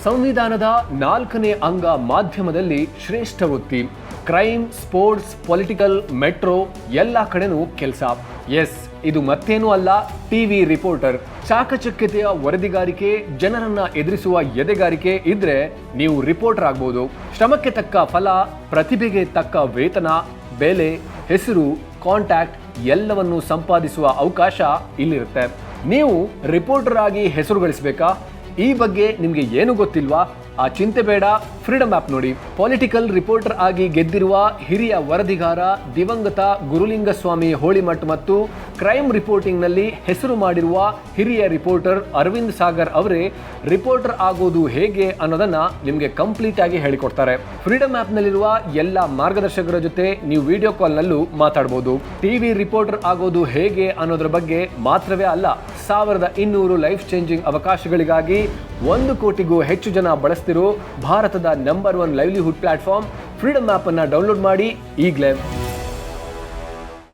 ಸಂವಿಧಾನದ 4ನೇ ಅಂಗ ಮಾಧ್ಯಮದಲ್ಲಿ ಶ್ರೇಷ್ಠ ವೃತ್ತಿ. ಕ್ರೈಮ್, ಸ್ಪೋರ್ಟ್ಸ್, ಪೊಲಿಟಿಕಲ್, ಮೆಟ್ರೋ ಎಲ್ಲ ಕಡೆನೂ ಕೆಲಸ. ಎಸ್, ಇದು ಮತ್ತೇನೂ ಅಲ್ಲ, ಟಿವಿ ರಿಪೋರ್ಟರ್. ಚಾಕಚಕ್ಯತೆಯ ವರದಿಗಾರಿಕೆ, ಜನರನ್ನ ಎದುರಿಸುವ ಎದೆಗಾರಿಕೆ ಇದ್ರೆ ನೀವು ರಿಪೋರ್ಟರ್ ಆಗ್ಬೋದು. ಶ್ರಮಕ್ಕೆ ತಕ್ಕ ಫಲ, ಪ್ರತಿಭೆಗೆ ತಕ್ಕ ವೇತನ, ಬೆಲೆ, ಹೆಸರು, ಕಾಂಟ್ಯಾಕ್ಟ್ ಎಲ್ಲವನ್ನು ಸಂಪಾದಿಸುವ ಅವಕಾಶ ಇಲ್ಲಿರುತ್ತೆ. ನೀವು ರಿಪೋರ್ಟರ್ ಆಗಿ ಹೆಸರು ಗಳಿಸಬೇಕಾ? ಈ ಬಗ್ಗೆ ನಿಮಗೆ ಏನು ಗೊತ್ತಿಲ್ವಾ? ಆ ಚಿಂತೆ ಬೇಡ, ಫ್ರೀಡಮ್ ಆ್ಯಪ್ ನೋಡಿ. ಪೊಲಿಟಿಕಲ್ ರಿಪೋರ್ಟರ್ ಆಗಿ ಗೆದ್ದಿರುವ ಹಿರಿಯ ವರದಿಗಾರ ದಿವಂಗತ ಗುರುಲಿಂಗಸ್ವಾಮಿ ಹೋಳಿಮಠ್ ಮತ್ತು ಕ್ರೈಮ್ ರಿಪೋರ್ಟಿಂಗ್ನಲ್ಲಿ ಹೆಸರು ಮಾಡಿರುವ ಹಿರಿಯ ರಿಪೋರ್ಟರ್ ಅರವಿಂದ್ ಸಾಗರ್ ಅವರೇ ರಿಪೋರ್ಟರ್ ಆಗೋದು ಹೇಗೆ ಅನ್ನೋದನ್ನ ನಿಮಗೆ ಕಂಪ್ಲೀಟ್ ಆಗಿ ಹೇಳಿಕೊಡ್ತಾರೆ. ಫ್ರೀಡಮ್ ಆ್ಯಪ್ನಲ್ಲಿರುವ ಎಲ್ಲ ಮಾರ್ಗದರ್ಶಕರ ಜೊತೆ ನೀವು ವಿಡಿಯೋ ಕಾಲ್ನಲ್ಲೂ ಮಾತಾಡಬಹುದು. ಟಿವಿ ರಿಪೋರ್ಟರ್ ಆಗೋದು ಹೇಗೆ ಅನ್ನೋದ್ರ ಬಗ್ಗೆ ಮಾತ್ರವೇ ಅಲ್ಲ, 1200 ಲೈಫ್ ಚೇಂಜಿಂಗ್ ಅವಕಾಶಗಳಿಗಾಗಿ 1 ಕೋಟಿಗೂ ಹೆಚ್ಚು ಜನ ಬಳಸ್ತಿರೋ ಭಾರತದ number 1 livelihood platform freedom app ಅನ್ನು ಡೌನ್ಲೋಡ್ ಮಾಡಿ ಈಗಲೇ.